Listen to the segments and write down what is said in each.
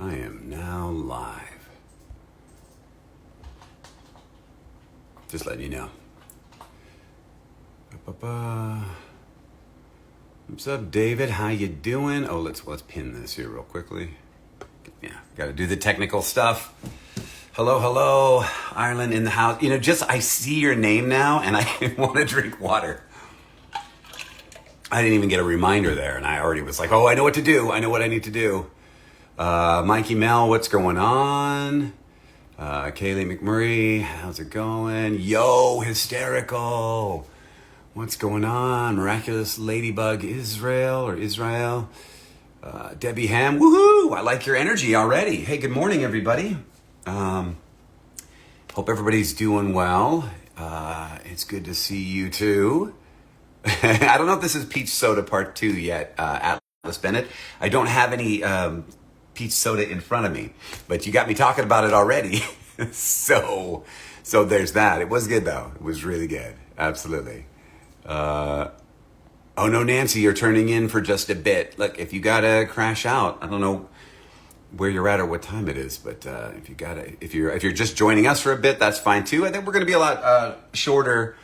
I am now live. Just letting you know. What's up, David? How you doing? Oh, let's pin this here real quickly. Yeah, got to do the technical stuff. Hello, Ireland in the house. You know, just I see your name now, and I want to drink water. I didn't even get a reminder there, and I already was like, oh, I know what to do. I know what I need to do. Mikey Mel, what's going on? Kaylee McMurray, how's it going? Yo, hysterical. What's going on? Miraculous Ladybug Israel. Debbie Ham, woohoo! I like your energy already. Hey, good morning, everybody. Hope everybody's doing well. It's good to see you too. I don't know if this is Peach Soda Part 2 yet, Atlas Bennett. I don't have any peach soda in front of me, but you got me talking about it already. so there's that. It was good though. It was really good. Absolutely. Oh no, Nancy, you're turning in for just a bit. Look, if you gotta crash out, I don't know where you're at or what time it is, but if you're just joining us for a bit, that's fine too. I think we're gonna be a lot shorter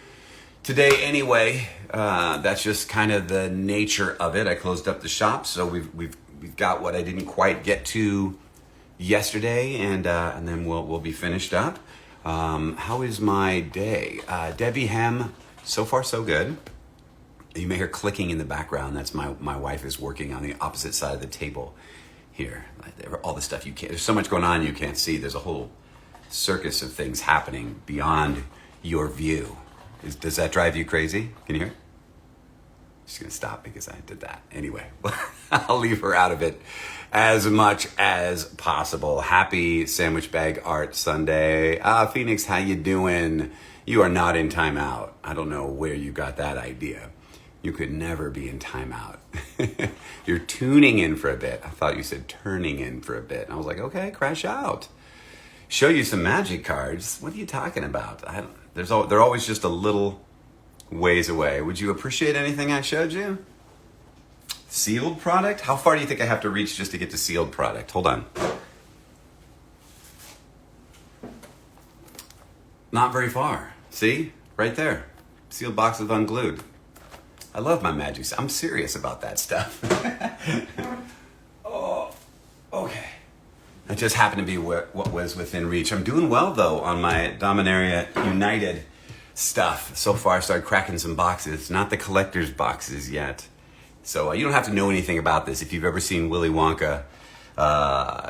today anyway. That's just kind of the nature of it. I closed up the shop, so we've got what I didn't quite get to yesterday, and then we'll be finished up. How is my day? Debbie Hem, so far so good. You may hear clicking in the background. That's my wife is working on the opposite side of the table here. All the stuff you can't, there's so much going on you can't see. There's a whole circus of things happening beyond your view. Does that drive you crazy? Can you hear? She's gonna stop because I did that. Anyway, I'll leave her out of it as much as possible. Happy Sandwich Bag Art Sunday. Phoenix, how you doing? You are not in timeout. I don't know where you got that idea. You could never be in timeout. You're tuning in for a bit. I thought you said turning in for a bit. And I was like, okay, crash out. Show you some magic cards. What are you talking about? They're always just a little ways away. Would you appreciate anything I showed you? Sealed product? How far do you think I have to reach just to get to sealed product? Hold on. Not very far. See? Right there. Sealed boxes unglued. I love my magic. I'm serious about that stuff. Oh, okay. It just happened to be what was within reach. I'm doing well, though, on my Dominaria United stuff. So far, I started cracking some boxes. Not the collector's boxes yet. So you don't have to know anything about this. If you've ever seen Willy Wonka,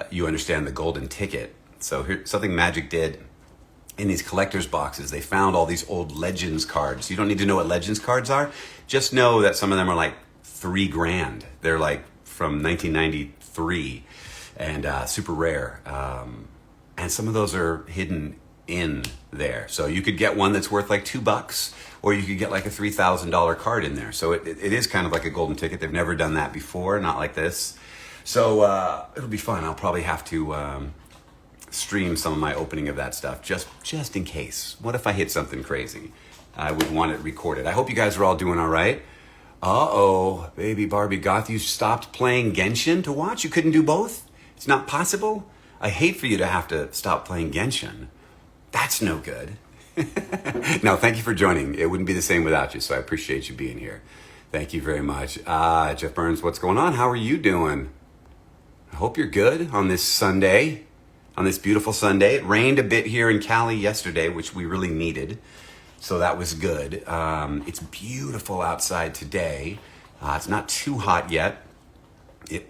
you understand the golden ticket. So here's something Magic did in these collector's boxes. They found all these old Legends cards. You don't need to know what Legends cards are. Just know that some of them are like $3,000. They're like from 1993 and super rare. And some of those are hidden in there. So you could get one that's worth like $2, or you could get like a $3,000 card in there. So it is kind of like a golden ticket. They've never done that before, not like this. So it'll be fun. I'll probably have to stream some of my opening of that stuff just in case. What if I hit something crazy? I would want it recorded. I hope you guys are all doing all right. Uh-oh, baby Barbie Goth, you stopped playing Genshin to watch? You couldn't do both? It's not possible? I hate for you to have to stop playing Genshin. That's no good. No, thank you for joining. It wouldn't be the same without you, so I appreciate you being here. Thank you very much. Jeff Burns, what's going on? How are you doing? I hope you're good on this Sunday. On this beautiful Sunday. It rained a bit here in Cali yesterday, which we really needed. So that was good. It's beautiful outside today. It's not too hot yet.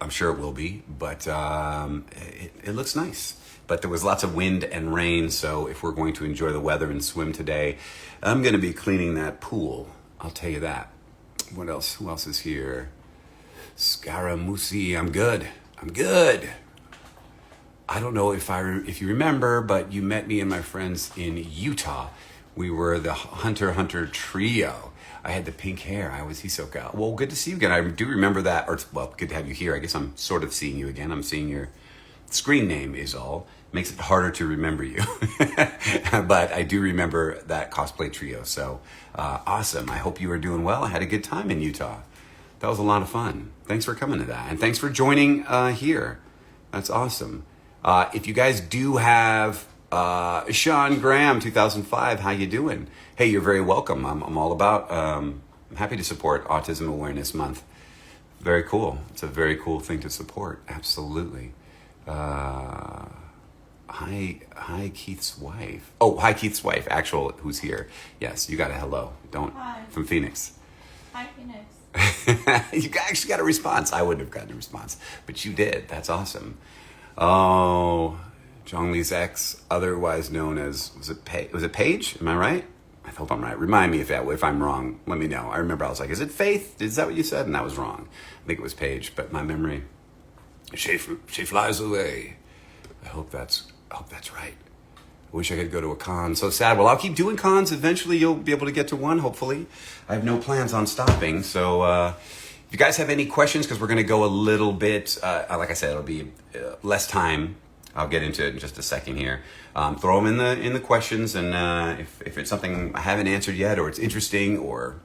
I'm sure it will be, but it looks nice. But there was lots of wind and rain, so if we're going to enjoy the weather and swim today, I'm going to be cleaning that pool. I'll tell you that. What else? Who else is here? Scaramucci. I'm good. I don't know if you remember, but you met me and my friends in Utah. We were the Hunter trio. I had the pink hair. I was Hisoka. Well, good to see you again. I do remember that. Good to have you here. I guess I'm sort of seeing you again. I'm seeing your screen name is all. Makes it harder to remember you. But I do remember that cosplay trio. So awesome. I hope you are doing well. I had a good time in Utah. That was a lot of fun. Thanks for coming to that. And thanks for joining here. That's awesome. If you guys do have Sean Graham, 2005, how you doing? Hey, you're very welcome. I'm all about, I'm happy to support Autism Awareness Month. Very cool. It's a very cool thing to support. Absolutely. Hi, Keith's wife. Oh, hi, Keith's wife. Actual, who's here. Yes, you got a hello. Don't. Hi. From Phoenix. Hi, Phoenix. You actually got a response. I wouldn't have gotten a response, but you did. That's awesome. Oh, Zhongli's ex, otherwise known as, was it Paige? Am I right? I hope I'm right. Remind me if I'm wrong. Let me know. I remember I was like, is it Faith? Is that what you said? And I was wrong. I think it was Paige, but my memory, she flies away. I hope that's right. I wish I could go to a con. So sad. Well, I'll keep doing cons. Eventually, you'll be able to get to one, hopefully. I have no plans on stopping. So if you guys have any questions, because we're going to go a little bit, like I said, it'll be less time. I'll get into it in just a second here. Throw them in the questions, and if it's something I haven't answered yet, or it's interesting, or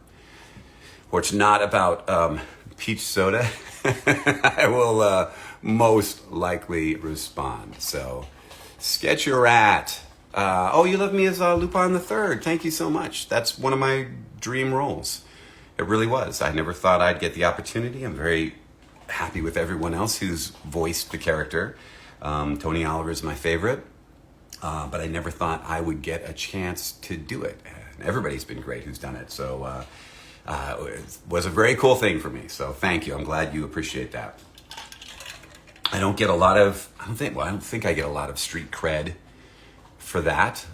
it's not about peach soda, I will most likely respond. So, Sketch your rat. Oh, you love me as Lupin the Third. Thank you so much. That's one of my dream roles. It really was. I never thought I'd get the opportunity. I'm very happy with everyone else who's voiced the character. Tony Oliver is my favorite, but I never thought I would get a chance to do it. And everybody's been great who's done it. So it was a very cool thing for me. So thank you. I'm glad you appreciate that. I don't think I get a lot of street cred for that.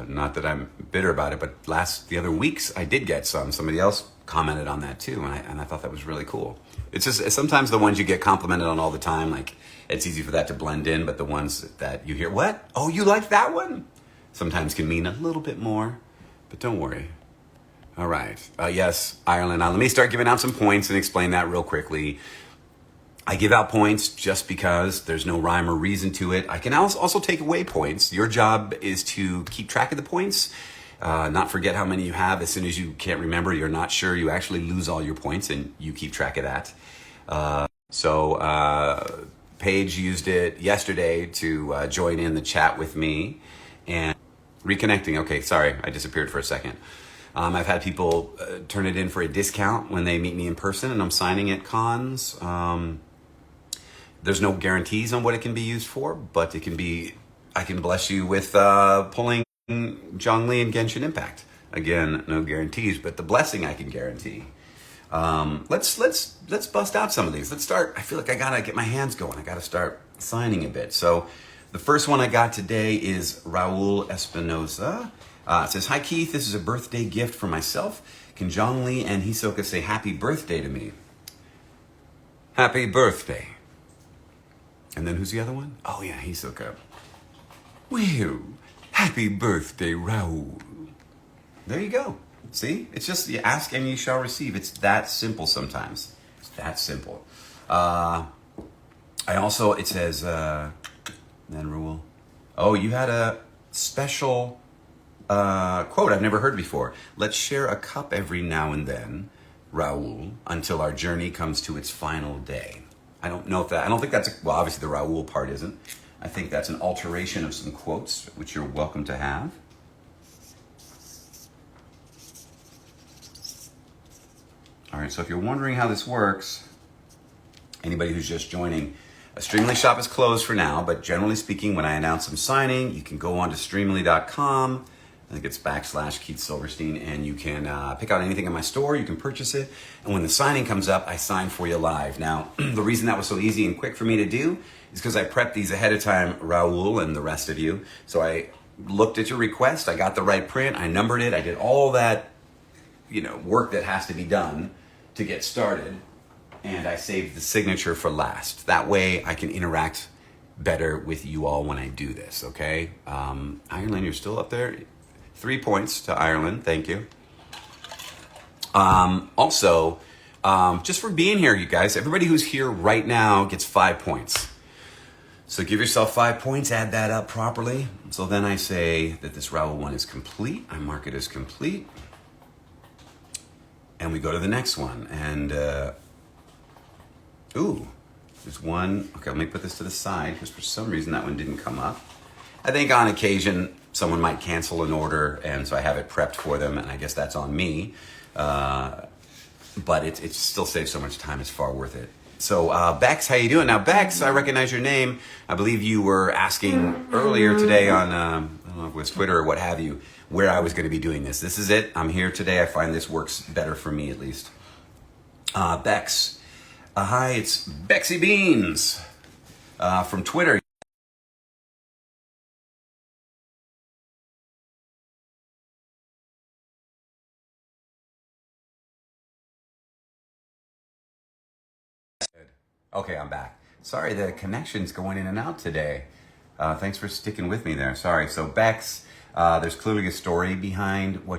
Not that I'm bitter about it, but the other weeks I did get some. Somebody else commented on that too, and I thought that was really cool. It's just sometimes the ones you get complimented on all the time, like it's easy for that to blend in, but the ones that you hear, what? Oh, you like that one? Sometimes can mean a little bit more, but don't worry. All right. Yes, Ireland. Now let me start giving out some points and explain that real quickly. I give out points just because there's no rhyme or reason to it. I can also take away points. Your job is to keep track of the points, not forget how many you have. As soon as you can't remember, you're not sure, you actually lose all your points, and you keep track of that. Paige used it yesterday to join in the chat with me and reconnecting. Okay, sorry, I disappeared for a second. I've had people turn it in for a discount when they meet me in person, and I'm signing at cons. There's no guarantees on what it can be used for, but I can bless you with pulling Zhongli and Genshin Impact. Again, no guarantees, but the blessing I can guarantee. Let's bust out some of these. Let's start. I feel like I gotta get my hands going. I gotta start signing a bit. So the first one I got today is Raul Espinoza. It says, hi Keith, this is a birthday gift for myself. Can Zhongli and Hisoka say happy birthday to me? Happy birthday. And then who's the other one? Oh yeah, Hisoka. Well, happy birthday, Raul. There you go. See? It's just you ask and you shall receive. It's that simple sometimes. It's that simple. It says, then Raul. Oh, you had a special quote I've never heard before. Let's share a cup every now and then, Raul, until our journey comes to its final day. I don't think that's, well, obviously the Raul part isn't. I think that's an alteration of some quotes, which you're welcome to have. All right, so if you're wondering how this works, anybody who's just joining, a Streamily shop is closed for now, but generally speaking, when I announce I'm signing, you can go on to streamily.com. I think it's /Keith Silverstein, and you can pick out anything in my store. You can purchase it. And when the signing comes up, I sign for you live. Now, the reason that was so easy and quick for me to do is because I prepped these ahead of time, Raul and the rest of you. So I looked at your request. I got the right print. I numbered it. I did all that, work that has to be done to get started. And I saved the signature for last. That way I can interact better with you all when I do this, okay? Ireland, you're still up there? 3 points to Ireland. Thank you. Just for being here, you guys, everybody who's here right now gets 5 points. So give yourself 5 points, add that up properly. So then I say that this Raul one is complete. I mark it as complete. And we go to the next one. And, There's one. Okay, let me put this to the side because for some reason that one didn't come up. I think on occasion someone might cancel an order, and so I have it prepped for them, and I guess that's on me. But it still saves so much time. It's far worth it. So Bex, how you doing? Now, Bex, I recognize your name. I believe you were asking earlier today on, I don't know if it was Twitter or what have you, where I was going to be doing this. This is it. I'm here today. I find this works better for me, at least. Bex, hi, it's Bexy Beans from Twitter. Okay, I'm back. Sorry, the connection's going in and out today. Thanks for sticking with me there. Sorry. So Bex, there's clearly a story behind what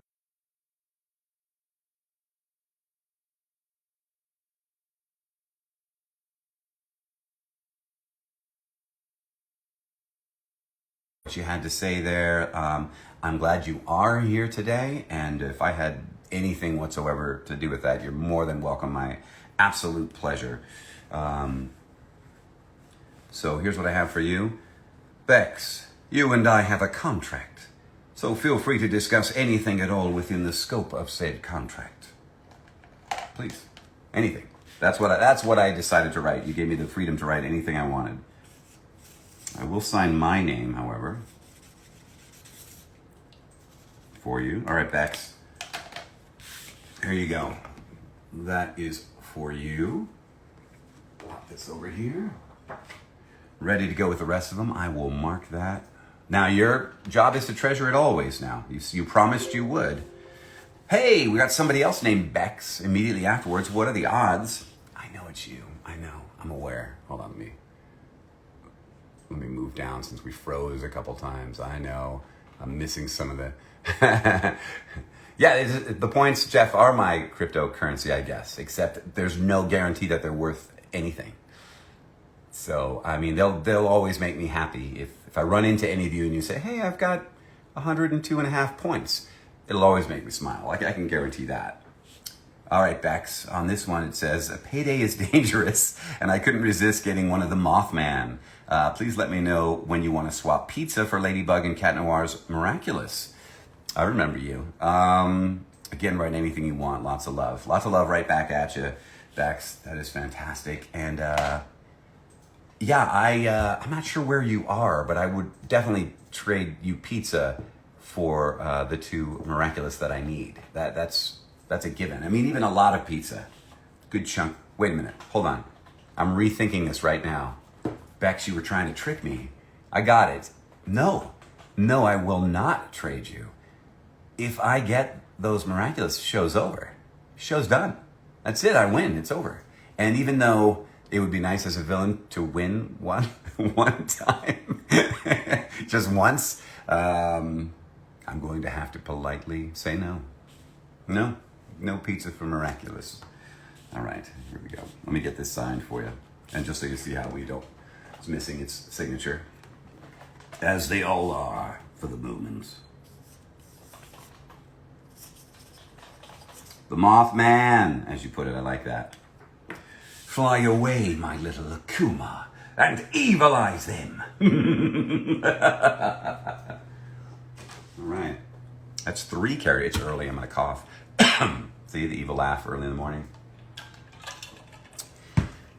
you had to say there. I'm glad you are here today, and if I had anything whatsoever to do with that, you're more than welcome. My absolute pleasure. So here's what I have for you. Bex, you and I have a contract, so feel free to discuss anything at all within the scope of said contract. Please, anything. That's what I decided to write. You gave me the freedom to write anything I wanted. I will sign my name, however, for you. All right, Bex. Here you go. That is for you. Pop this over here. Ready to go with the rest of them. I will mark that. Now, your job is to treasure it always now. You promised you would. Hey, we got somebody else named Bex immediately afterwards. What are the odds? I know it's you. I know. I'm aware. Hold on, let me move down since we froze a couple times. I know. I'm missing some of the... Yeah, the points, Jeff, are my cryptocurrency, I guess, except there's no guarantee that they're worth anything. So, I mean, they'll always make me happy. If I run into any of you and you say, hey, I've got 102.5 points, it'll always make me smile. I can guarantee that. All right, Bex, on this one it says, a payday is dangerous, and I couldn't resist getting one of the Mothman. Please let me know when you want to swap pizza for Ladybug and Cat Noir's Miraculous. I remember you. Again, write anything you want. Lots of love. Lots of love right back at you, Bex. That is fantastic. And yeah, I'm not sure where you are, but I would definitely trade you pizza for the two Miraculous that I need. That's a given. I mean, even a lot of pizza. Good chunk. Wait a minute. Hold on. I'm rethinking this right now. Bex, you were trying to trick me. I got it. No, I will not trade you. If I get those Miraculous, show's over. Show's done. That's it. I win. It's over. And even though it would be nice as a villain to win one time, just once, I'm going to have to politely say no. No pizza for Miraculous. All right, here we go. Let me get this signed for you. And just so you see how it's missing its signature. As they all are for the Moomins. The Mothman, as you put it, I like that. Fly away, my little Akuma, and evilize them. All right. That's 3 carats. It's early. I'm going to cough. See the evil laugh early in the morning.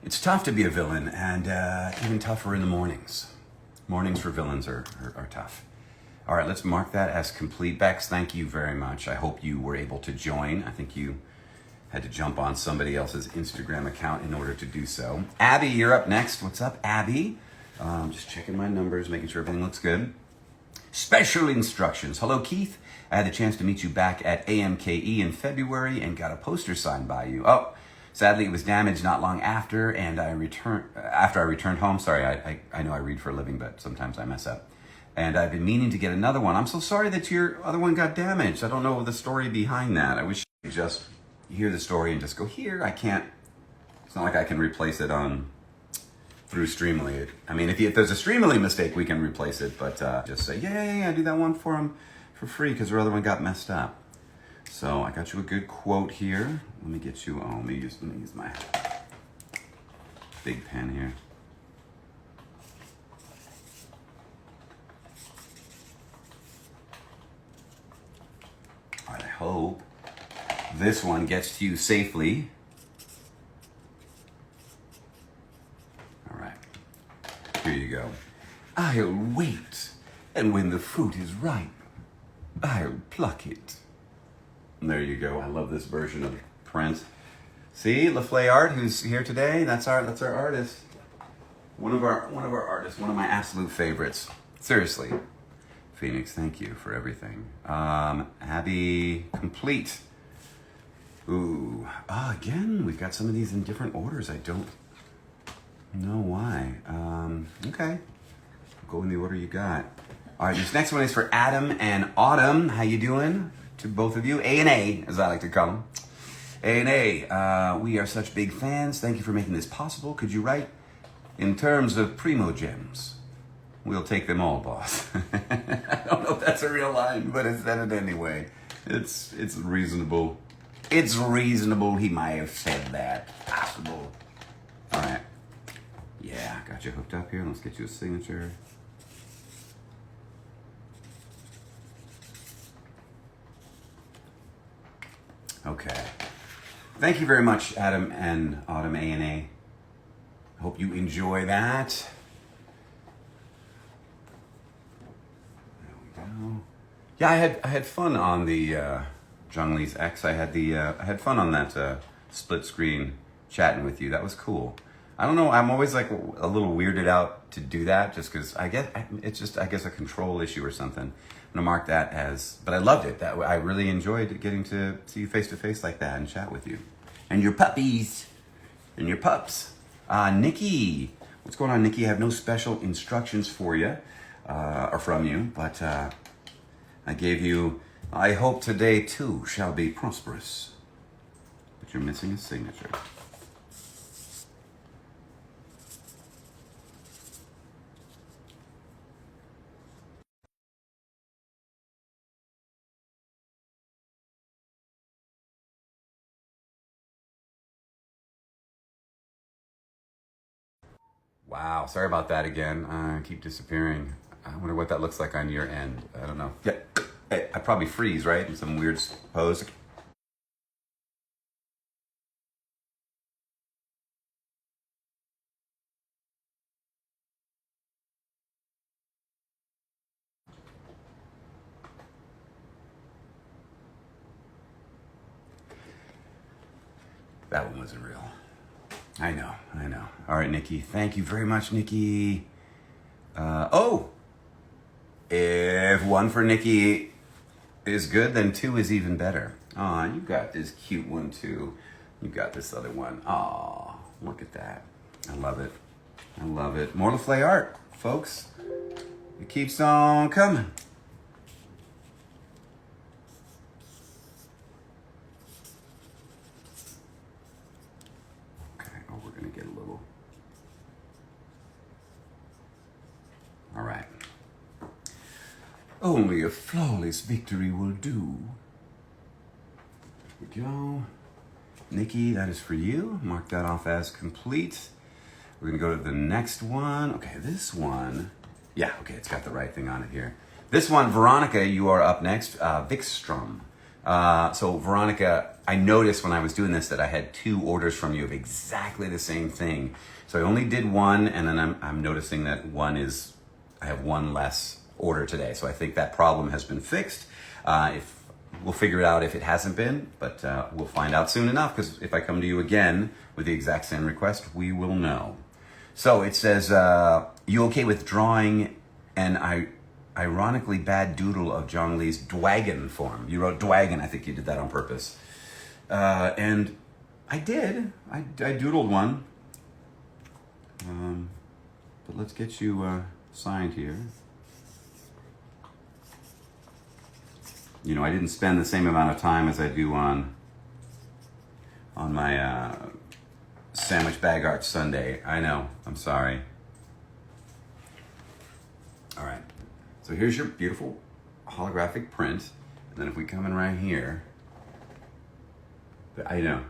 It's tough to be a villain, and even tougher in the mornings. Mornings for villains are tough. All right, let's mark that as complete. Bex, thank you very much. I hope you were able to join. I think you had to jump on somebody else's Instagram account in order to do so. Abby, you're up next. What's up, Abby? Just checking my numbers, making sure everything looks good. Special instructions. Hello, Keith. I had the chance to meet you back at AMKE in February and got a poster signed by you. Oh, sadly, it was damaged not long after, and after I returned home. Sorry, I know I read for a living, but sometimes I mess up. And I've been meaning to get another one. I'm so sorry that your other one got damaged. I don't know the story behind that. I wish you could just hear the story and just go, here. I can't. It's not like I can replace it through Streamily. I mean, if there's a Streamily mistake, we can replace it. But just say, yeah, do that one for him for free because your other one got messed up. So I got you a good quote here. Let me get you. Let me use my. big pen here. All right, I hope this one gets to you safely. All right, here you go. I'll wait, and when the fruit is ripe, I'll pluck it. And there you go. I love this version of Prince. See, LaFlay Art, who's here today. That's our artist. One of our artists. One of my absolute favorites. Seriously, Phoenix. Thank you for everything. Abby, complete. Ooh. Again, we've got some of these in different orders. I don't know why. Okay. Go in the order you got. All right. This next one is for Adam and Autumn. How you doing? To both of you. A&A, as I like to call them. A&A, we are such big fans. Thank you for making this possible. Could you write, in terms of primo gems, we'll take them all, boss. I don't know if that's a real line, but it's said it anyway. It's reasonable. It's reasonable. He might have said that. Possible. All right. Yeah, got you hooked up here. Let's get you a signature. Okay. Thank you very much, Adam and Autumn A&A. Hope you enjoy that. There we go. Yeah, I had fun on the Zhang Li's X. I had fun on that split screen chatting with you. That was cool. I don't know. I'm always like a little weirded out to do that, just because I guess a control issue or something. I'm gonna mark that as, but I loved it. That I really enjoyed getting to see you face to face like that and chat with you, and your puppies, and your pups. Nikki, what's going on, Nikki? I have no special instructions for you, or from you, but I gave you. I hope today too shall be prosperous. But you're missing a signature. Wow, sorry about that again. I keep disappearing. I wonder what that looks like on your end. I don't know. Yeah, I probably freeze, right? In some weird pose. That one wasn't real. I know. All right, Nikki. Thank you very much, Nikki. If one for Nikki is good, then two is even better. Aw, you got this cute one too. You got this other one. Aw, look at that. I love it. More LaFlay art, folks. It keeps on coming. We're going to get a little. All right. Only a flawless victory will do. Here we go. Nikki, that is for you. Mark that off as complete. We're going to go to the next one. Okay, this one. Yeah, okay, it's got the right thing on it here. This one, Veronica, you are up next. Vikstrom. So Veronica, I noticed when I was doing this that I had 2 orders from you of exactly the same thing. So I only did one, and then I'm noticing that I have one less order today. So I think that problem has been fixed. If we'll figure it out if it hasn't been, but we'll find out soon enough, because if I come to you again with the exact same request, we will know. So it says, you okay with drawing an ironically bad doodle of Zhang Li's Dwagon form? You wrote Dwagon. I think you did that on purpose. And I did. I doodled one. But let's get you signed here. You know, I didn't spend the same amount of time as I do on my Sandwich Bag Art Sunday. I know. I'm sorry. All right. So here's your beautiful holographic print. And then if we come in right here, I know.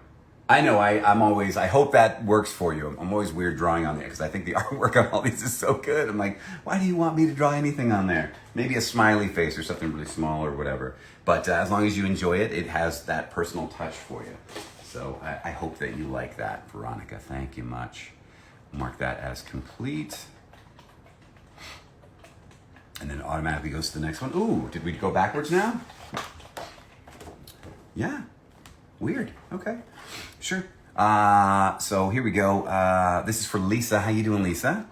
I know. I hope that works for you. I'm always weird drawing on there because I think the artwork on all these is so good. I'm like, why do you want me to draw anything on there? Maybe a smiley face or something really small or whatever. But as long as you enjoy it, it has that personal touch for you. So I hope that you like that, Veronica. Thank you much. Mark that as complete. And then it automatically goes to the next one. Ooh, did we go backwards now? Yeah. Weird. Okay. Sure. So here we go. This is for Lisa. How you doing, Lisa?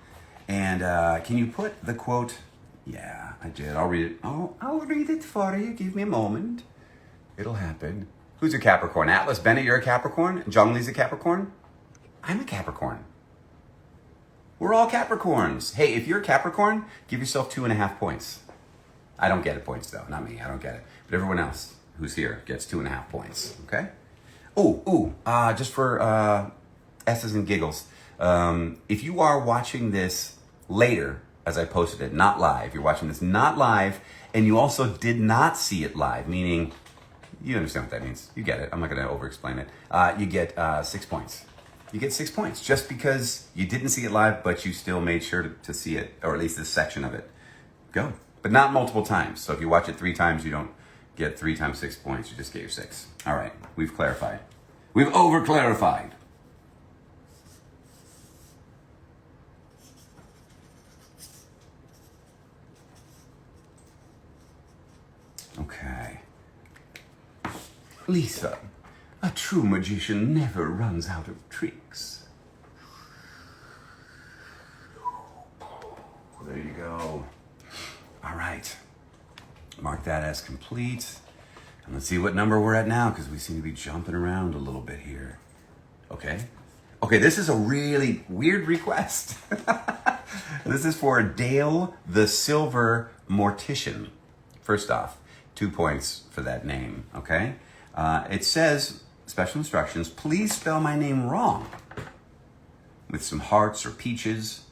And can you put the quote? Yeah, I did. I'll read it. Oh, I'll read it for you. Give me a moment. It'll happen. Who's a Capricorn? Atlas Bennett, you're a Capricorn? Zhongli's a Capricorn? I'm a Capricorn. We're all Capricorns. Hey, if you're a Capricorn, give yourself 2.5 points. I don't get it points though. Not me. I don't get it. But everyone else who's here gets 2.5 points. Okay? Just for S's and giggles. If you are watching this later, as I posted it, not live, you're watching this not live, and you also did not see it live, meaning, you understand what that means. You get it. I'm not going to over-explain it. You get 6 points. You get 6 points just because you didn't see it live, but you still made sure to see it, or at least this section of it. Go. But not multiple times. So if you watch it 3 times, you don't get 3 times 6 points. You just get your 6. All right. We've clarified. We've over-clarified. Okay. Lisa, a true magician never runs out of tricks. There you go. All right. Mark that as complete. And let's see what number we're at now, because we seem to be jumping around a little bit here. Okay. Okay, this is a really weird request. This is for Dale the Silver Mortician. First off, 2 points for that name, okay? It says, special instructions, please spell my name wrong with some hearts or peaches.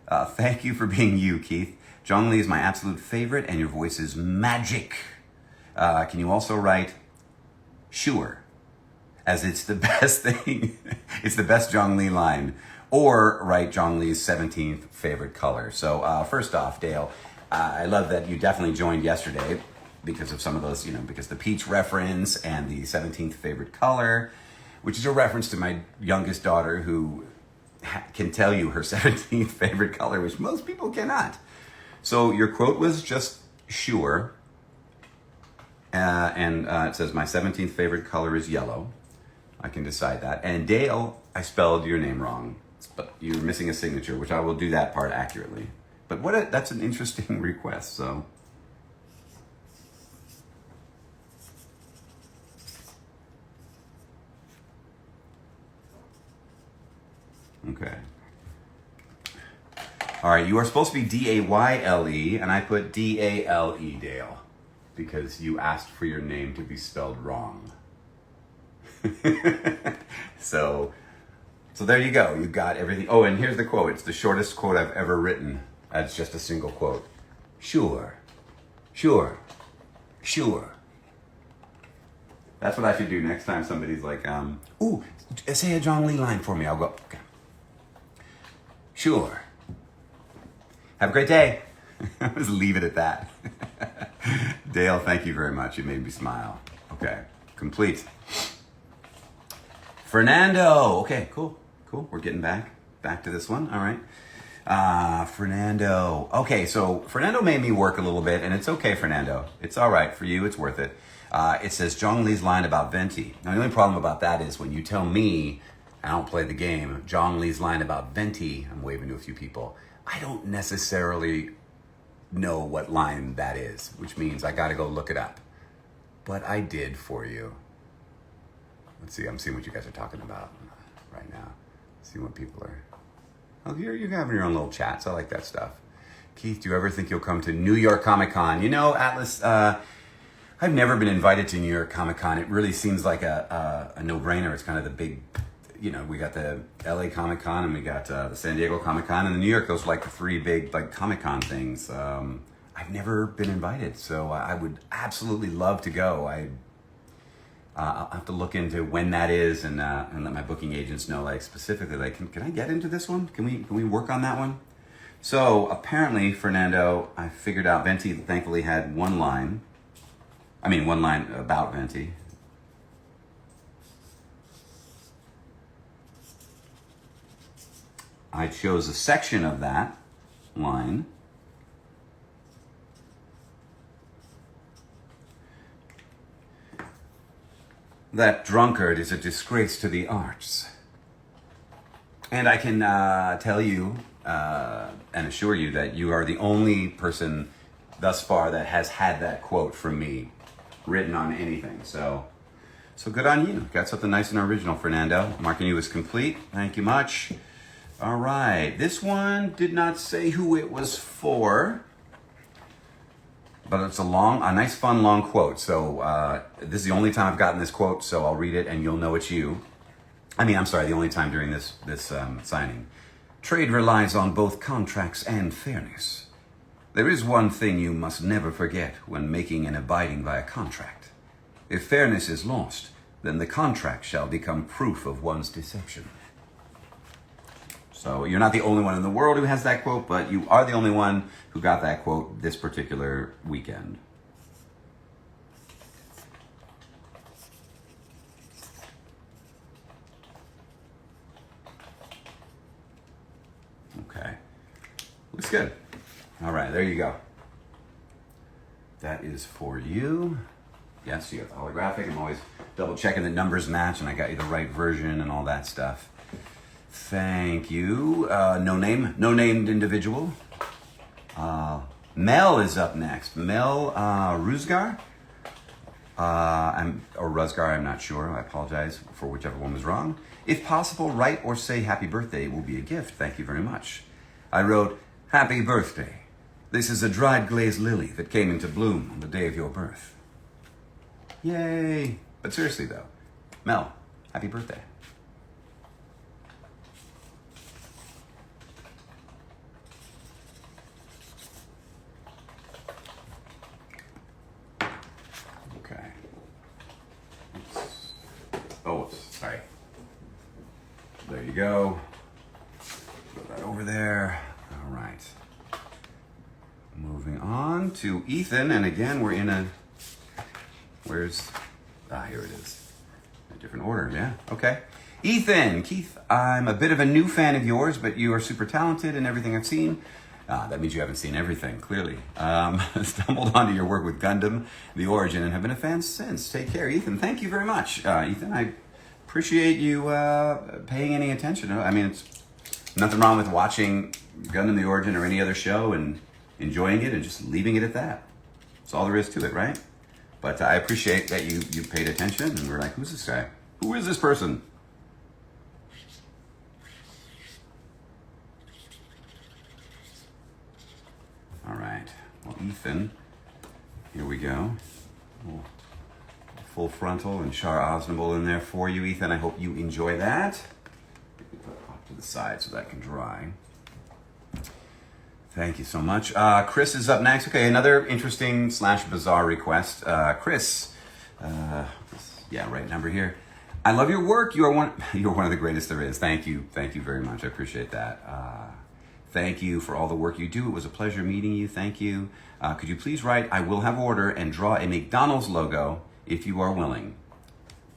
Thank you for being you, Keith. Zhongli is my absolute favorite, and your voice is magic. Can you also write sure, as it's the best thing. It's the best Zhongli line. Or write Zhongli's 17th favorite color. So first off, Dale, I love that you definitely joined yesterday because of some of those, because the peach reference and the 17th favorite color, which is a reference to my youngest daughter who can tell you her 17th favorite color, which most people cannot. So your quote was just sure. And it says, my 17th favorite color is yellow. I can decide that. And Dale, I spelled your name wrong. But you're missing a signature, which I will do that part accurately. But that's an interesting request, so. Okay. All right, you are supposed to be D-A-Y-L-E, and I put D-A-L-E, Dale, because you asked for your name to be spelled wrong. So there you go. You got everything. Oh, and here's the quote. It's the shortest quote I've ever written. That's just a single quote. Sure. Sure. Sure. That's what I should do next time somebody's like, say a Zhongli line for me. I'll go, okay. Sure. Have a great day. I'll just leave it at that. Dale, thank you very much. You made me smile. Okay, complete. Fernando. Okay, cool. We're getting back to this one. All right. Fernando. Okay, so Fernando made me work a little bit, and it's okay, Fernando. It's all right for you. It's worth it. It says Zhongli's line about Venti. Now, the only problem about that is when you tell me I don't play the game, Zhongli's line about Venti, I'm waving to a few people, I don't necessarily know what line that is, which means I got to go look it up. But I did for you. Let's see, I'm seeing what you guys are talking about right now. See what people are. Oh, you're having your own little chats. I like that stuff. Keith, do you ever think you'll come to New York Comic Con? Atlas, I've never been invited to New York Comic Con. It really seems like a no-brainer. It's kind of the big, we got the LA Comic Con and we got the San Diego Comic Con, and in New York, those are like the 3 big Comic Con things. I've never been invited, so I would absolutely love to go. I'll have to look into when that is and let my booking agents know, like, specifically, like, can I get into this one? Can we work on that one? So apparently, Fernando, I figured out Venti thankfully had one line about Venti. I chose a section of that line. That drunkard is a disgrace to the arts. And I can tell you and assure you that you are the only person thus far that has had that quote from me written on anything. So good on you. Got something nice and original, Fernando. Marking you as complete. Thank you much. All right. This one did not say who it was for, but it's a nice, fun, long quote. So this is the only time I've gotten this quote, so I'll read it and you'll know it's you. The only time during this signing. Trade relies on both contracts and fairness. There is one thing you must never forget when making and abiding by a contract. If fairness is lost, then the contract shall become proof of one's deception. So you're not the only one in the world who has that quote, but you are the only one who got that quote this particular weekend. Okay. Looks good. All right, there you go. That is for you. Yes, you got the holographic. I'm always double checking the numbers match and I got you the right version and all that stuff. Thank you. No named individual. Mel is up next. Mel Rusgar. Or Rusgar, I'm not sure. I apologize for whichever one was wrong. If possible, write or say happy birthday. It will be a gift. Thank you very much. I wrote, happy birthday. This is a dried glazed lily that came into bloom on the day of your birth. Yay. But seriously though, Mel, happy birthday. Okay. Sorry. There you go. Put that over there. All right. Moving on to Ethan, and again, we're in here it is. A different order, yeah, okay. Ethan, Keith, I'm a bit of a new fan of yours, but you are super talented in everything I've seen. That means you haven't seen everything, clearly. Stumbled onto your work with Gundam, The Origin, and have been a fan since. Take care, Ethan. Thank you very much. Ethan, I appreciate you paying any attention. I mean, it's nothing wrong with watching Gundam, The Origin, or any other show and enjoying it and just leaving it at that. That's all there is to it, right? But I appreciate that you paid attention and were like, who's this guy? Who is this person? All right. Well, Ethan, here we go. Full frontal and Char Aznable in there for you, Ethan. I hope you enjoy that. Put it off to the side so that can dry. Thank you so much. Chris is up next. Okay, another interesting / bizarre request. Chris, right number here. I love your work. You're one of the greatest there is. Thank you very much. I appreciate that. Thank you for all the work you do. It was a pleasure meeting you. Thank you. Could you please write, I will have order, and draw a McDonald's logo if you are willing.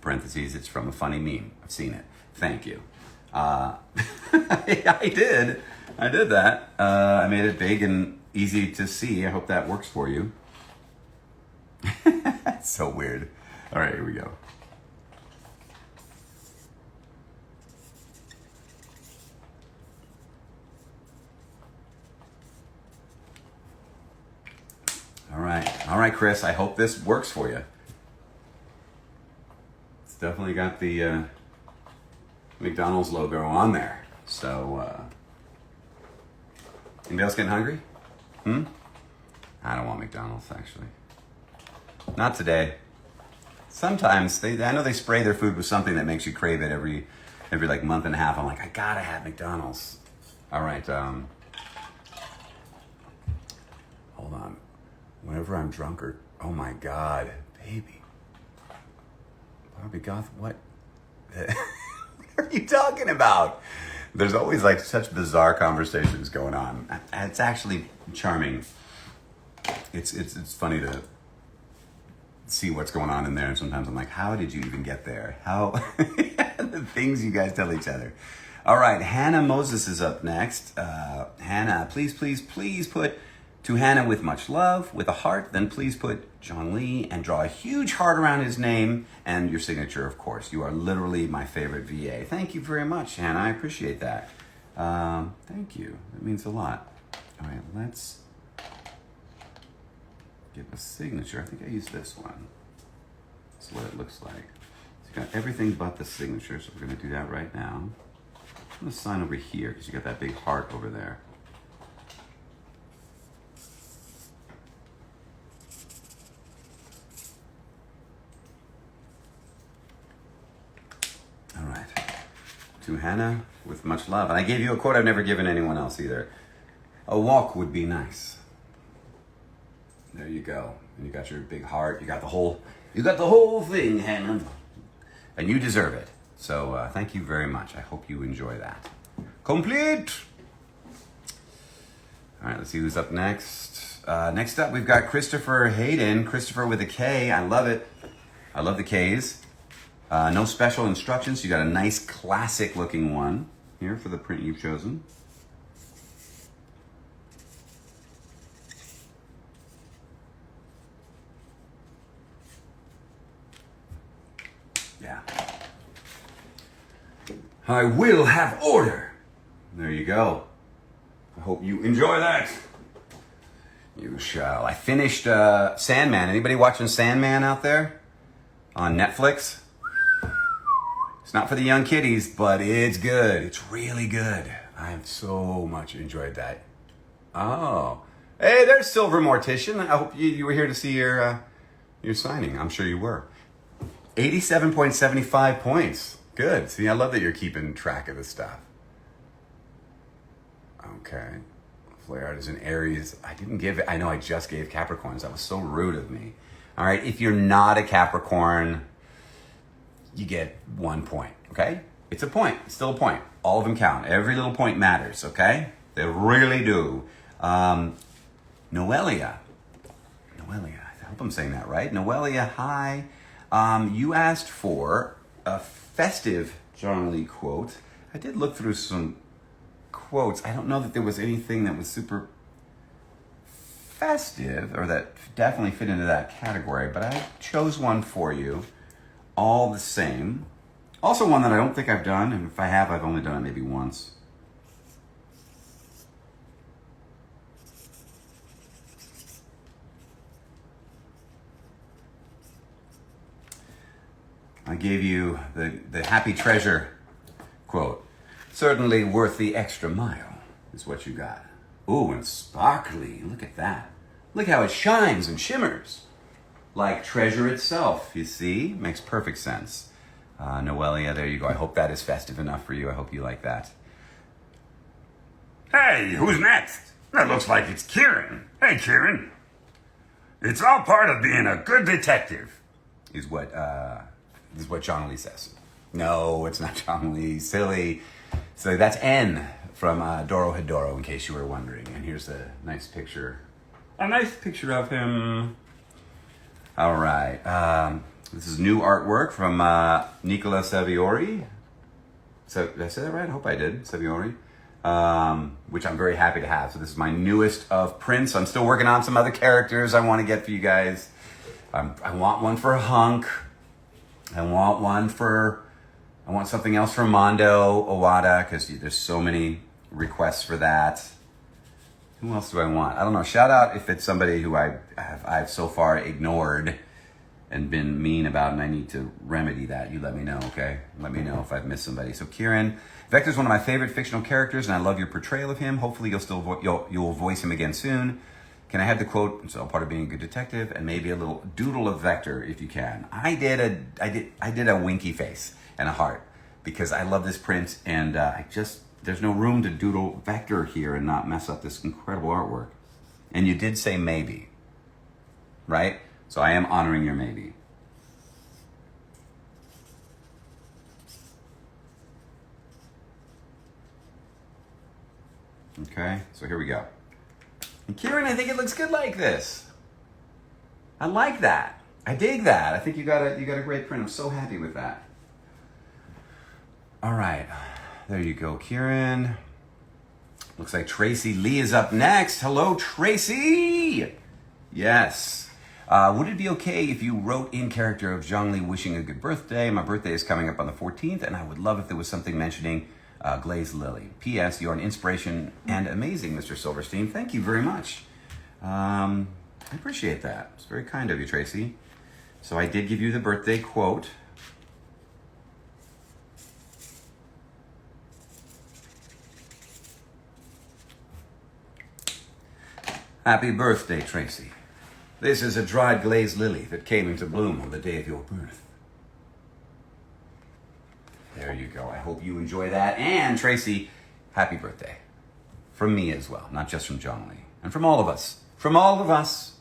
Parentheses, it's from a funny meme. I've seen it. Thank you. I did that. I made it big and easy to see. I hope that works for you. It's so weird. All right, here we go. All right, Chris. I hope this works for you. It's definitely got the McDonald's logo on there. So, anybody else getting hungry? I don't want McDonald's, actually. Not today. Sometimes I know they spray their food with something that makes you crave it every like month and a half. I'm like, I gotta have McDonald's. All right. Hold on. Whenever I'm drunk oh my God, baby. Bobby Goth, what? What are you talking about? There's always like such bizarre conversations going on. It's actually charming. It's funny to see what's going on in there, and sometimes I'm like, how did you even get there? How the things you guys tell each other. All right, Hannah Moses is up next. Hannah, please put to Hannah with much love, with a heart, then please put John Lee and draw a huge heart around his name and your signature, of course. You are literally my favorite VA. Thank you very much, Hannah. I appreciate that. Thank you. That means a lot. All right, let's give a signature. I think I used this one. That's what it looks like. So you got everything but the signature, so we're going to do that right now. I'm going to sign over here because you got that big heart over there. All right. To Hannah, with much love. And I gave you a quote I've never given anyone else either. A walk would be nice. There you go. And you got your big heart. You got the whole thing, Hannah. And you deserve it. So thank you very much. I hope you enjoy that. Complete. All right, let's see who's up next. Next up, we've got Christopher Hayden. Christopher with a K. I love it. I love the Ks. No special instructions. You got a nice classic looking one here for the print you've chosen. Yeah. I will have order. There you go. I hope you enjoy that. You shall. I finished Sandman. Anybody watching Sandman out there on Netflix? It's not for the young kiddies, but it's good. It's really good. I have so much enjoyed that. Oh. Hey, there's Silver Mortician. I hope you were here to see your signing. I'm sure you were. 87.75 points. Good. See, I love that you're keeping track of this stuff. Okay. Flare art is in Aries. I know I just gave Capricorns. That was so rude of me. All right. If you're not a Capricorn, you get 1 point. Okay. It's a point. It's still a point. All of them count. Every little point matters. Okay. They really do. Noelia. I hope I'm saying that right. Noelia, hi. You asked for a festive John Lee quote. I did look through some quotes. I don't know that there was anything that was super festive or that definitely fit into that category, but I chose one for you all the same. Also one that I don't think I've done, and if I have, I've only done it maybe once. I gave you the happy treasure quote. Certainly worth the extra mile is what you got. Ooh, and sparkly. Look at that. Look how it shines and shimmers. Like treasure itself, you see? Makes perfect sense. Noelia, there you go. I hope that is festive enough for you. I hope you like that. Hey, who's next? That looks like it's Kieran. Hey, Kieran. It's all part of being a good detective. Is what John Lee says. No, it's not John Lee. Silly. So that's N from Doro Hedoro, in case you were wondering. And here's a nice picture. A nice picture of him. All right. This is new artwork from Nicola Saviori. So did I say that right? I hope I did. Saviori. Which I'm very happy to have. So this is my newest of prints. I'm still working on some other characters I want to get for you guys. I want one for Hunk. I want something else for Mondo Owada, because there's so many requests for that. Who else do I want? I don't know. Shout out if it's somebody who I've so far ignored and been mean about, and I need to remedy that. You let me know, okay? Let me know if I've missed somebody. So Kieran, Vector's one of my favorite fictional characters, and I love your portrayal of him. Hopefully you'll voice him again soon. Can I have the quote? It's all part of being a good detective, and maybe a little doodle of Vector if you can. I did a winky face and a heart because I love this print, and there's no room to doodle Vector here and not mess up this incredible artwork. And you did say maybe, right? So I am honoring your maybe. Okay, so here we go. And Kieran, I think it looks good like this. I like that. I dig that. I think you got a great print. I'm so happy with that. All right, there you go, Kieran. Looks like Tracy Lee is up next. Hello, Tracy. Yes. Would it be okay if you wrote in character of Zhang Li wishing a good birthday? My birthday is coming up on the 14th, and I would love if there was something mentioning Glazed Lily. P.S. You're an inspiration and amazing, Mr. Silverstein. Thank you very much. I appreciate that. It's very kind of you, Tracy. So I did give you the birthday quote. Happy birthday, Tracy. This is a dried glazed lily that came into bloom on the day of your birth. There you go. I hope you enjoy that. And Tracy, happy birthday. From me as well, not just from John Lee. And from all of us. From all of us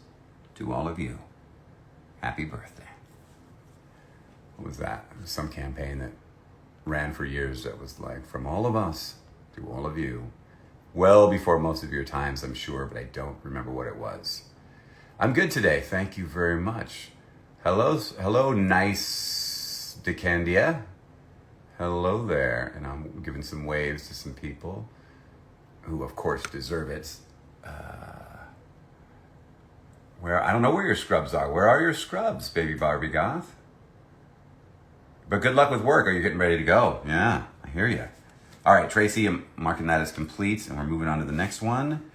to all of you. Happy birthday. What was that? It was some campaign that ran for years that was like, from all of us to all of you. Well before most of your times, I'm sure, but I don't remember what it was. I'm good today. Thank you very much. Hello, nice Decandia. Hello there. And I'm giving some waves to some people who, of course, deserve it. I don't know where your scrubs are. Where are your scrubs, baby Barbie Goth? But good luck with work. Are you getting ready to go? Yeah, I hear you. All right, Tracy, I'm marking that as complete, and we're moving on to the next one.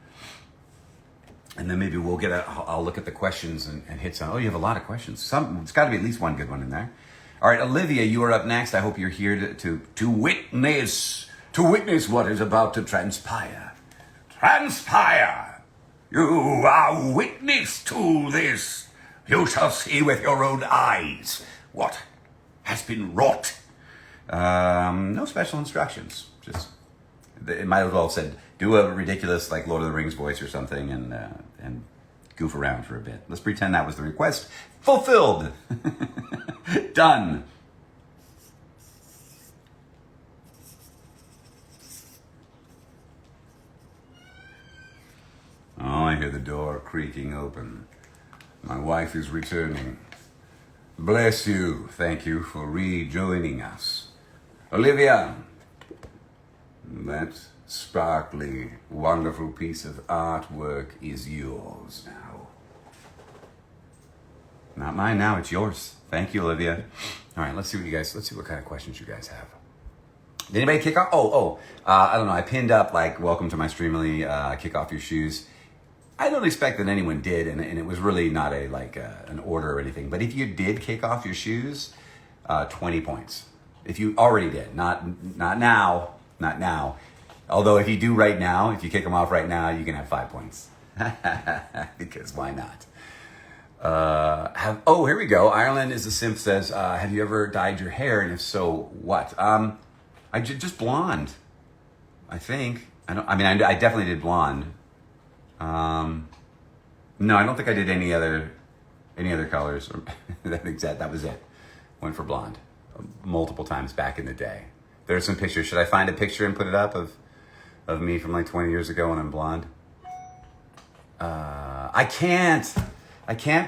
And then maybe I'll look at the questions and hit some. Oh, you have a lot of questions. It's got to be at least one good one in there. All right, Olivia, you are up next. I hope you're here to witness what is about to transpire. Transpire! You are witness to this. You shall see with your own eyes what has been wrought. No special instructions. Just it might as well have said, do a ridiculous like Lord of the Rings voice or something and goof around for a bit. Let's pretend that was the request. Fulfilled. Done. Oh, I hear the door creaking open. My wife is returning. Bless you. Thank you for rejoining us. Olivia, that sparkly, wonderful piece of artwork is yours now. Not mine now, it's yours. Thank you, Olivia. All right, let's see what kind of questions you guys have. Did anybody kick off? I don't know. I pinned up like, welcome to my Streamily, kick off your shoes. I don't expect that anyone did, and it was really not an order or anything. But if you did kick off your shoes, 20 points. If you already did, not now. Although if you do right now, if you kick them off right now, you can have 5 points. Because why not? Here we go. Ireland is a simp says, have you ever dyed your hair? And if so, what? I just blonde, I think. I definitely did blonde. No, I don't think I did any other colors. That was it. Went for blonde multiple times back in the day. There's some pictures. Should I find a picture and put it up of me from like 20 years ago when I'm blonde? I can't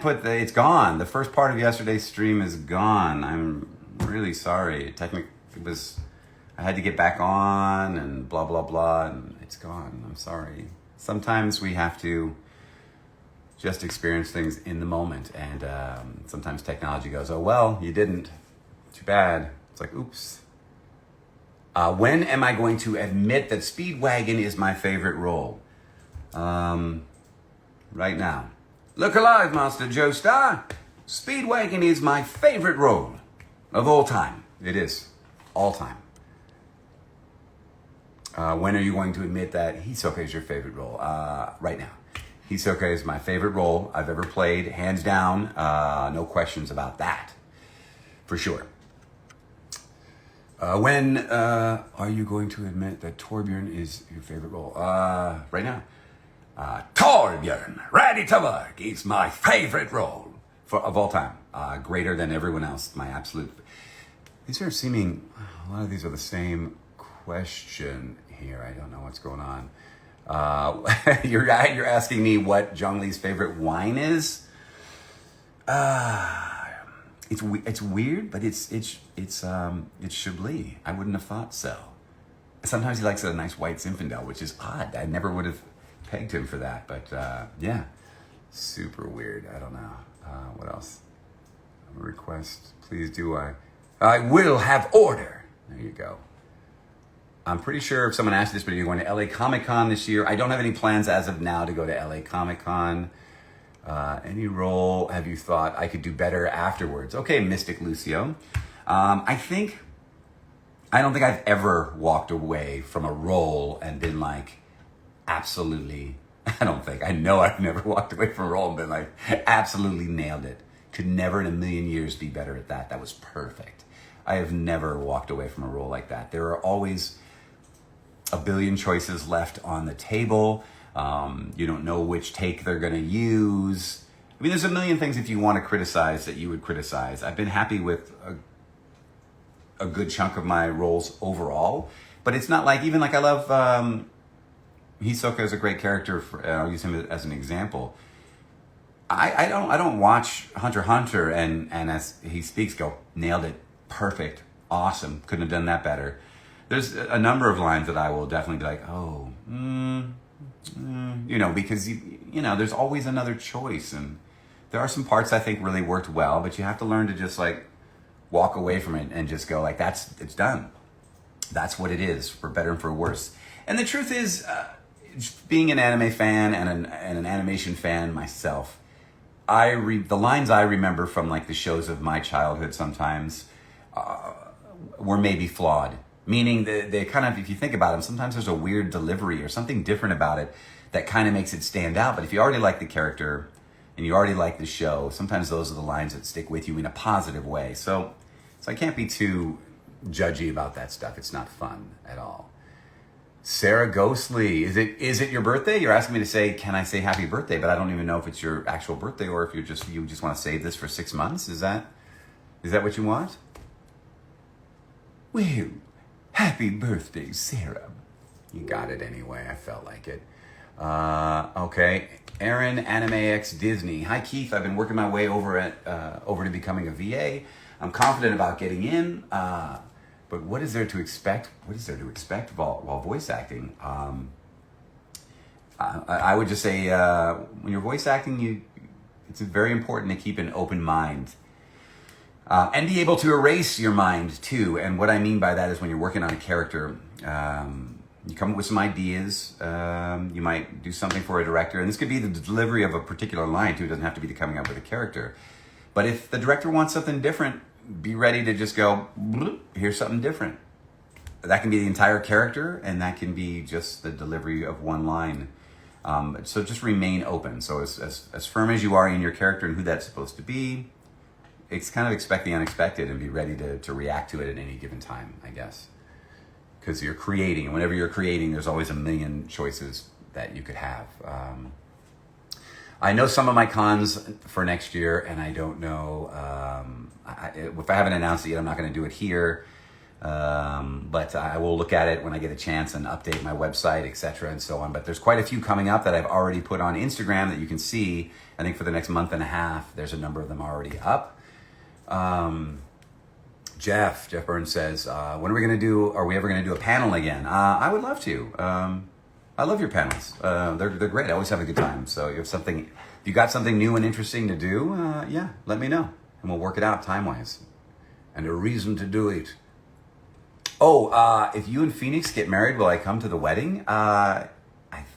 put it's gone. The first part of yesterday's stream is gone. I'm really sorry. I had to get back on and blah, blah, blah, and it's gone. I'm sorry. Sometimes we have to just experience things in the moment, and sometimes technology goes, oh, well, you didn't. Too bad. It's like, oops. When am I going to admit that Speedwagon is my favorite role? Right now. Look alive, Master Joe Star. Speedwagon is my favorite role of all time. It is. All time. When are you going to admit that Hisoka is your favorite role? Right now. Hisoka is my favorite role I've ever played, hands down. No questions about that. For sure. When are you going to admit that Torbjorn is your favorite role? Right now. Torbjorn, ready to work, is my favorite role of all time. Greater than everyone else. My absolute. These are seeming. A lot of these are the same question here. I don't know what's going on. You're asking me what Zhongli's favorite wine is. It's weird, but it's Chablis. I wouldn't have thought so. Sometimes he likes a nice white Zinfandel, which is odd. I never would have pegged him for that, but yeah, super weird. I don't know. What else? A request, please do I will have order. There you go. I'm pretty sure if someone asked this, but you're going to LA Comic Con this year. I don't have any plans as of now to go to LA Comic Con. Any role have you thought I could do better afterwards? Okay, Mystic Lucio. I don't think I've ever walked away from a role and been like, absolutely, I know I've never walked away from a role and been like, absolutely nailed it. Could never in a million years be better at that. That was perfect. I have never walked away from a role like that. There are always a billion choices left on the table. You don't know which take they're going to use. I mean, there's a million things if you want to criticize that you would criticize. I've been happy with a good chunk of my roles overall, but it's not like, even like I love Hisoka is a great character. I'll use him as an example. I don't watch Hunter x Hunter and as he speaks go, nailed it, perfect, awesome, couldn't have done that better. There's a number of lines that I will definitely be like, oh, because there's always another choice, and there are some parts I think really worked well, but you have to learn to just like walk away from it and just go like, it's done. That's what it is, for better and for worse. And the truth is, being an anime fan and an animation fan myself, the lines I remember from like the shows of my childhood sometimes were maybe flawed. Meaning they kind of, if you think about them, sometimes there's a weird delivery or something different about it that kind of makes it stand out. But if you already like the character and you already like the show, sometimes those are the lines that stick with you in a positive way. So I can't be too judgy about that stuff. It's not fun at all. Sarah Ghostly, is it your birthday? You're asking me to say, can I say happy birthday? But I don't even know if it's your actual birthday or if you just want to save this for 6 months. Is that what you want? Well, happy birthday, Sarah. You got it anyway. I felt like it. Okay. Aaron, Anime X Disney. Hi, Keith. I've been working my way over to becoming a VA. I'm confident about getting in. But what is there to expect? What is there to expect while voice acting? I would just say when you're voice acting, it's very important to keep an open mind. And be able to erase your mind too. And what I mean by that is when you're working on a character, you come up with some ideas. You might do something for a director. And this could be the delivery of a particular line too. It doesn't have to be the coming up with a character. But if the director wants something different, be ready to just go, here's something different. That can be the entire character, and that can be just the delivery of one line. So just remain open. So as firm as you are in your character and who that's supposed to be, it's kind of expect the unexpected and be ready to react to it at any given time, I guess. Because you're creating, and whenever you're creating, there's always a million choices that you could have. I know some of my cons for next year, and I don't know, if I haven't announced it yet, I'm not going to do it here. But I will look at it when I get a chance and update my website, etc. and so on. But there's quite a few coming up that I've already put on Instagram that you can see. I think for the next month and a half, there's a number of them already up. Jeff Burns says, when are we ever going to do a panel again? I would love to. I love your panels. They're great. I always have a good time. So if you got something new and interesting to do, yeah, let me know. And we'll work it out time-wise. And a reason to do it. Oh, if you and Phoenix get married, will I come to the wedding? I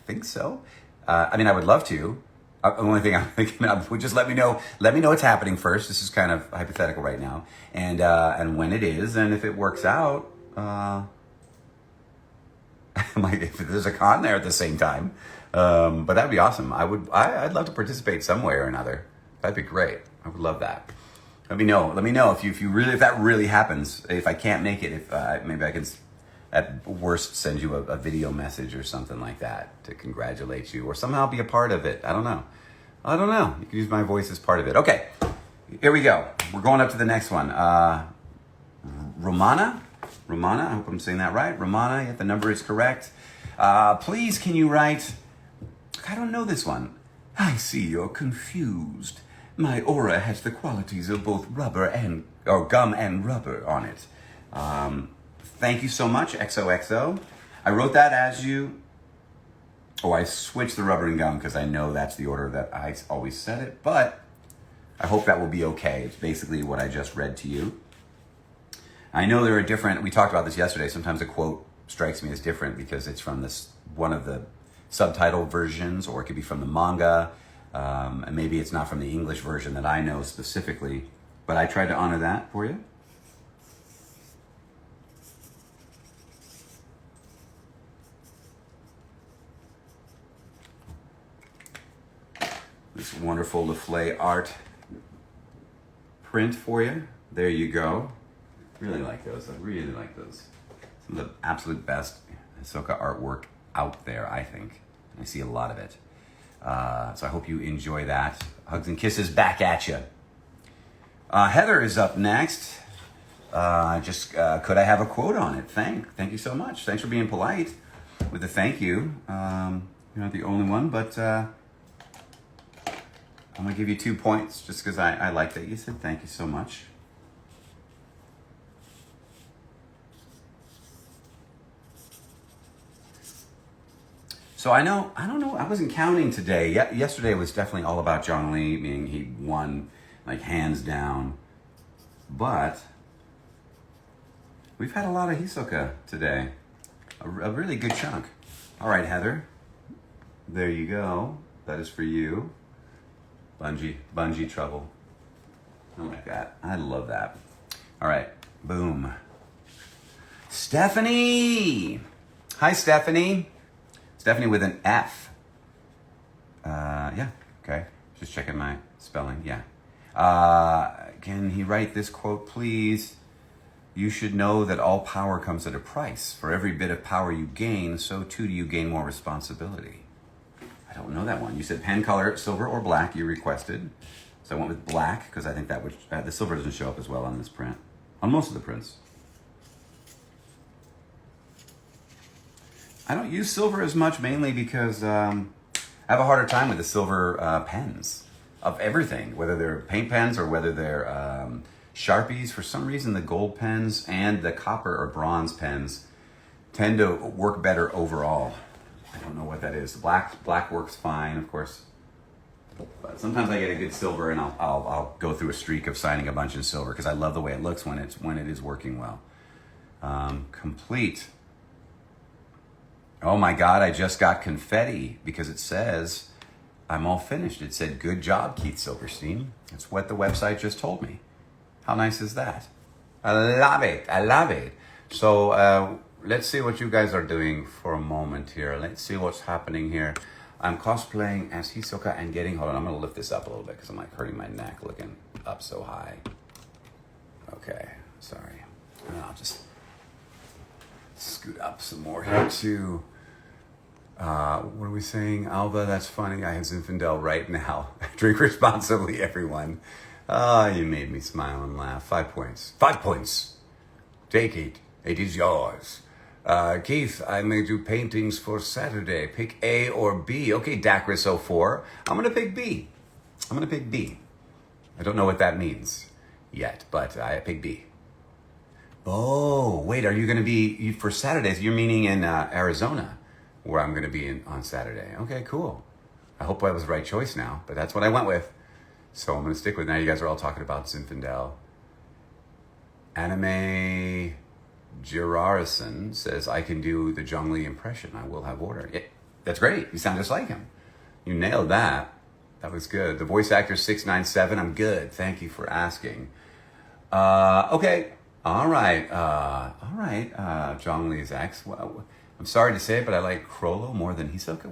think so. I mean, I would love to. The only thing I'm thinking of would just let me know what's happening first. This is kind of hypothetical right now. And when it is, and if it works out, if there's a con there at the same time. But that'd be awesome. I'd love to participate some way or another. That'd be great. I would love that. Let me know if that really happens. If I can't make it, maybe I can at worst send you a video message or something like that to congratulate you or somehow be a part of it. I don't know. You can use my voice as part of it. Okay, here we go. We're going up to the next one. Romana, I hope I'm saying that right. Romana, the number is correct. Please, can you write... I don't know this one. I see you're confused. My aura has the qualities of both gum and rubber on it. Thank you so much, XOXO. I wrote that as you... Oh, I switched the rubber and gum because I know that's the order that I always said it, but I hope that will be okay. It's basically what I just read to you. I know there are different... We talked about this yesterday. Sometimes a quote strikes me as different because it's from one of the subtitle versions, or it could be from the manga, and maybe it's not from the English version that I know specifically, but I tried to honor that for you. This wonderful Laflay art print for you. There you go. Really like those. I really like those. Some of the absolute best Hisoka artwork out there, I think. I see a lot of it. So I hope you enjoy that. Hugs and kisses back at you. Heather is up next. Could I have a quote on it? Thank you so much. Thanks for being polite with the thank you. You're not the only one, but I'm gonna give you 2 points just because I like that you said thank you so much. So I don't know, I wasn't counting today. Yesterday was definitely all about Zhongli, meaning he won like hands down. But we've had a lot of Hisoka today. A really good chunk. All right, Heather. There you go. That is for you. Bungee trouble. I like that. I love that. All right, boom. Stephanie. Hi, Stephanie. Stephanie with an F. Yeah, okay. Just checking my spelling, yeah. Can he write this quote, please? You should know that all power comes at a price. For every bit of power you gain, so too do you gain more responsibility. I don't know that one. You said pen color, silver or black, you requested. So I went with black, because I think that would, the silver doesn't show up as well on this print. On most of the prints. I don't use silver as much, mainly because I have a harder time with the silver pens of everything, whether they're paint pens or whether they're Sharpies. For some reason, the gold pens and the copper or bronze pens tend to work better overall. I don't know what that is. Black works fine, of course. But sometimes I get a good silver and I'll go through a streak of signing a bunch in silver because I love the way it looks when it is working well. Complete. Oh my God, I just got confetti because it says I'm all finished. It said, good job, Keith Silverstein. That's what the website just told me. How nice is that? I love it. I love it. So let's see what you guys are doing for a moment here. Let's see what's happening here. I'm cosplaying as Hisoka and getting, hold on, I'm gonna lift this up a little bit because I'm like hurting my neck looking up so high. Okay, sorry. And I'll just scoot up some more here too. What are we saying? Alva, that's funny. I have Zinfandel right now. Drink responsibly, everyone. You made me smile and laugh. 5 points. 5 points. Take it. It is yours. Keith, I made you paintings for Saturday. Pick A or B. Okay, Dacris04. I'm going to pick B. I don't know what that means yet, but I pick B. Oh, wait, are you going to be, for Saturdays, you're meaning in Arizona, where I'm going to be on Saturday. Okay, cool. I hope I was the right choice now, but that's what I went with. So I'm going to stick with it. Now you guys are all talking about Zinfandel. Anime Girarison says, I can do the Zhongli impression. I will have order. Yeah, that's great. You sound just like him. You nailed that. That was good. The voice actor 697, I'm good. Thank you for asking. Okay. All right. Zhongli's ex. Well, I'm sorry to say it, but I like Crollo more than Hisoka.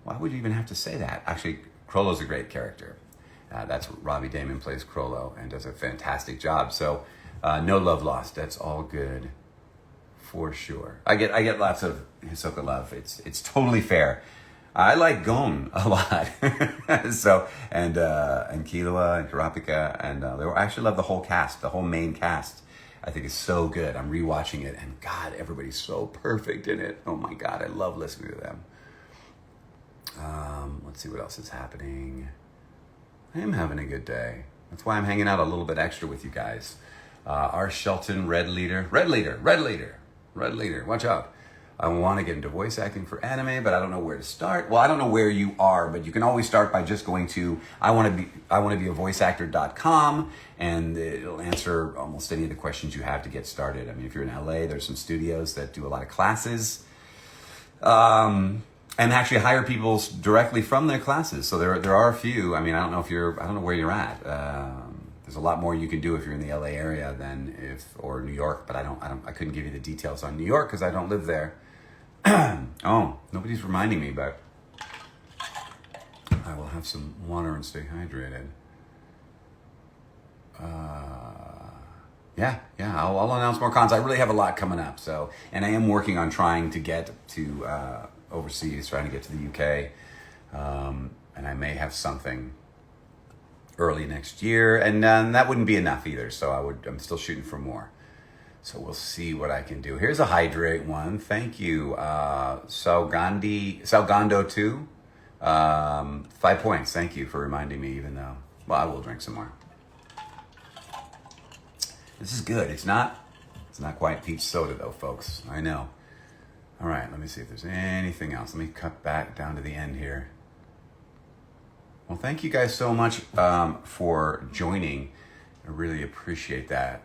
Why would you even have to say that? Actually, Crollo's a great character. That's Robbie Damon plays Crollo and does a fantastic job. So no love lost. That's all good for sure. I get lots of Hisoka love. It's totally fair. I like Gon a lot. So and Killua and Kurapika and I actually love the whole cast, the whole main cast. I think is so good. I'm rewatching it, and God, everybody's so perfect in it. Oh my God, I love listening to them. Let's see what else is happening. I am having a good day. That's why I'm hanging out a little bit extra with you guys. R. Shelton, Red Leader. Watch out. I want to get into voice acting for anime, but I don't know where to start. Well, I don't know where you are, but you can always start by just going to I want to be a voiceactor.com, and it'll answer almost any of the questions you have to get started. I mean, if you're in LA, there's some studios that do a lot of classes. And actually hire people directly from their classes. So there are a few. I mean, I don't know where you're at. There's a lot more you can do if you're in the LA area or New York, but I couldn't give you the details on New York because I don't live there. Oh, nobody's reminding me, but I will have some water and stay hydrated. Yeah, I'll announce more cons. I really have a lot coming up. So, and I am working on trying to get to overseas, trying to get to the UK, and I may have something early next year, and that wouldn't be enough either. So I'm still shooting for more. So we'll see what I can do. Here's a hydrate one. Thank you, Salgando 2. 5 points. Thank you for reminding me. Even though, well, I will drink some more. This is good. It's not quite peach soda though, folks. I know. All right, let me see if there's anything else. Let me cut back down to the end here. Well, thank you guys so much for joining. I really appreciate that.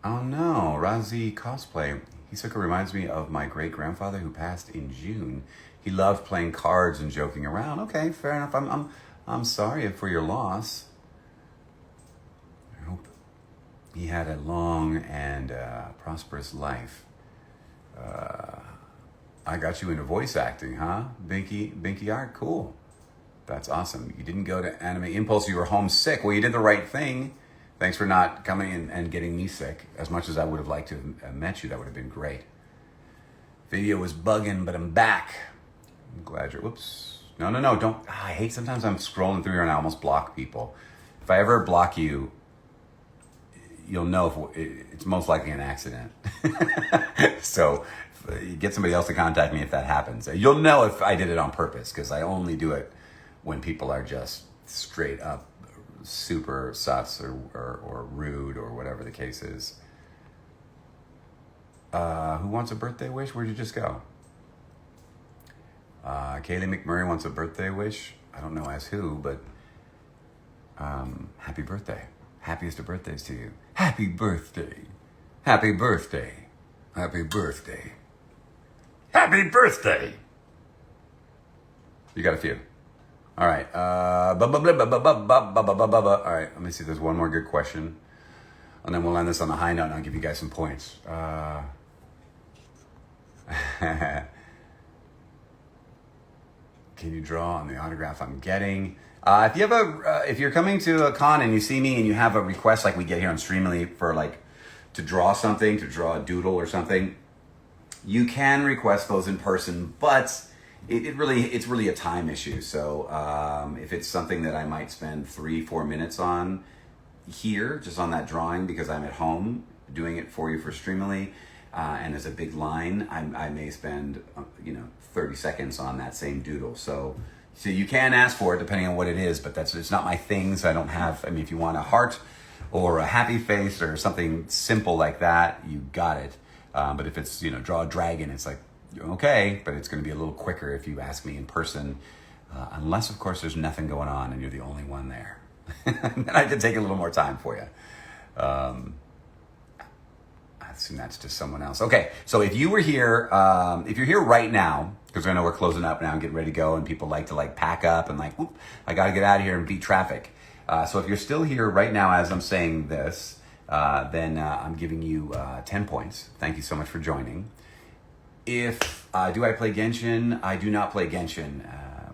Oh no, Razi Cosplay. Hisoka reminds me of my great-grandfather who passed in June. He loved playing cards and joking around. Okay, fair enough. I'm sorry for your loss. I hope he had a long and prosperous life. I got you into voice acting, huh? Binky Art, cool. That's awesome. You didn't go to Anime Impulse, you were homesick. Well, you did the right thing. Thanks for not coming in and getting me sick. As much as I would have liked to have met you, that would have been great. Video was bugging, but I'm back. I'm glad you're, whoops. No, don't. I hate sometimes I'm scrolling through here and I almost block people. If I ever block you, you'll know it's most likely an accident. So you get somebody else to contact me if that happens. You'll know if I did it on purpose, because I only do it when people are just straight up super sus or rude or whatever the case is. Who wants a birthday wish? Where'd you just go? Kaylee McMurray wants a birthday wish. I don't know as who, but happy birthday. Happiest of birthdays to you. Happy birthday. Happy birthday. Happy birthday. Happy birthday! You got a few. All right. All right. Let me see if there's one more good question. And then we'll end this on a high note and I'll give you guys some points. Can you draw on the autograph I'm getting? If you're coming to a con and you see me and you have a request like we get here on Streamily for to draw something, to draw a doodle or something, you can request those in person, but it's really a time issue. So if it's something that I might spend 3-4 minutes on here, just on that drawing, because I'm at home doing it for you for Streamily, and there's a big line, I may spend 30 seconds on that same doodle. So you can ask for it depending on what it is, but it's not my thing. So I don't have. I mean, if you want a heart or a happy face or something simple like that, you got it. But if it's draw a dragon, it's like, okay, but it's going to be a little quicker if you ask me in person, unless of course there's nothing going on and you're the only one there. Then I can take a little more time for you. I assume that's just someone else. Okay, so if you were here, if you're here right now, because I know we're closing up now and getting ready to go, and people like to pack up and whoop, I got to get out of here and beat traffic. So if you're still here right now as I'm saying this, then I'm giving you 10 points. Thank you so much for joining. If do I play Genshin? I do not play Genshin.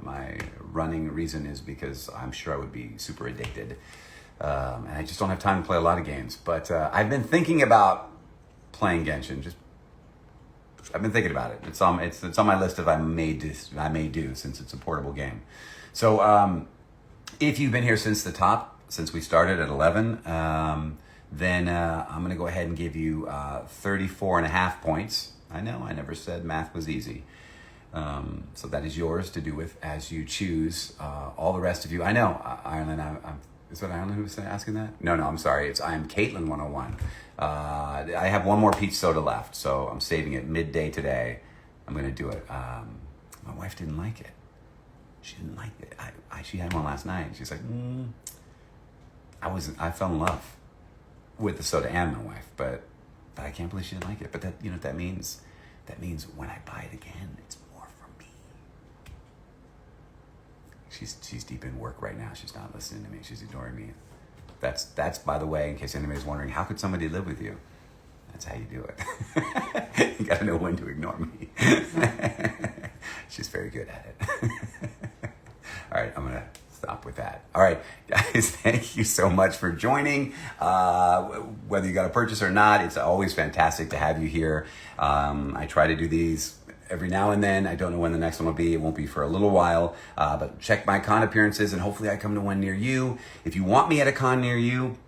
My running reason is because I'm sure I would be super addicted. And I just don't have time to play a lot of games. But I've been thinking about playing Genshin. I've been thinking about it. It's on my list of I may do since it's a portable game. So if you've been here since the top, since we started at 11, then I'm going to go ahead and give you 34 and a half points. I know, I never said math was easy. So that is yours to do with as you choose. All the rest of you, I know, Ireland, is that Ireland who's asking that? No, I'm sorry. I am Caitlin 101. I have one more peach soda left, so I'm saving it midday today. I'm going to do it. My wife didn't like it. She didn't like it. She had one last night. She's like, I fell in love with the soda and my wife, but I can't believe she didn't like it. But that, you know what that means? That means when I buy it again, it's more for me. She's deep in work right now. She's not listening to me. She's ignoring me. That's by the way, in case anybody's wondering, how could somebody live with you? That's how you do it. You gotta know when to ignore me. She's very good at it. All right, I'm gonna stop with that. All right, guys, thank you so much for joining. Whether you got a purchase or not, it's always fantastic to have you here. I try to do these every now and then. I don't know when the next one will be. It won't be for a little while, but check my con appearances and hopefully I come to one near you. If you want me at a con near you,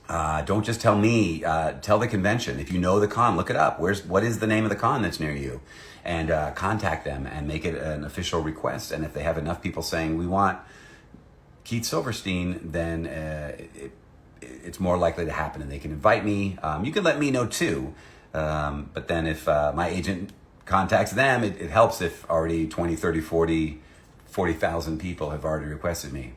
don't just tell me, tell the convention. If you know the con, look it up. What is the name of the con that's near you? And contact them and make it an official request. And if they have enough people saying, we want Keith Silverstein, then it's more likely to happen and they can invite me. You can let me know too. But then if my agent contacts them, it helps if already 20, 30, 40,000 people have already requested me.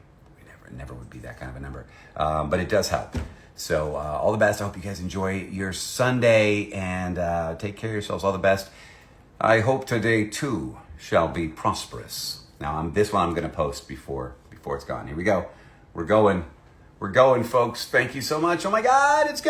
It never would be that kind of a number. But it does help. So all the best. I hope you guys enjoy your Sunday and take care of yourselves. All the best. I hope today too shall be prosperous. Now this one I'm going to post before it's gone. Here we go. We're going, folks. Thank you so much. Oh my God, it's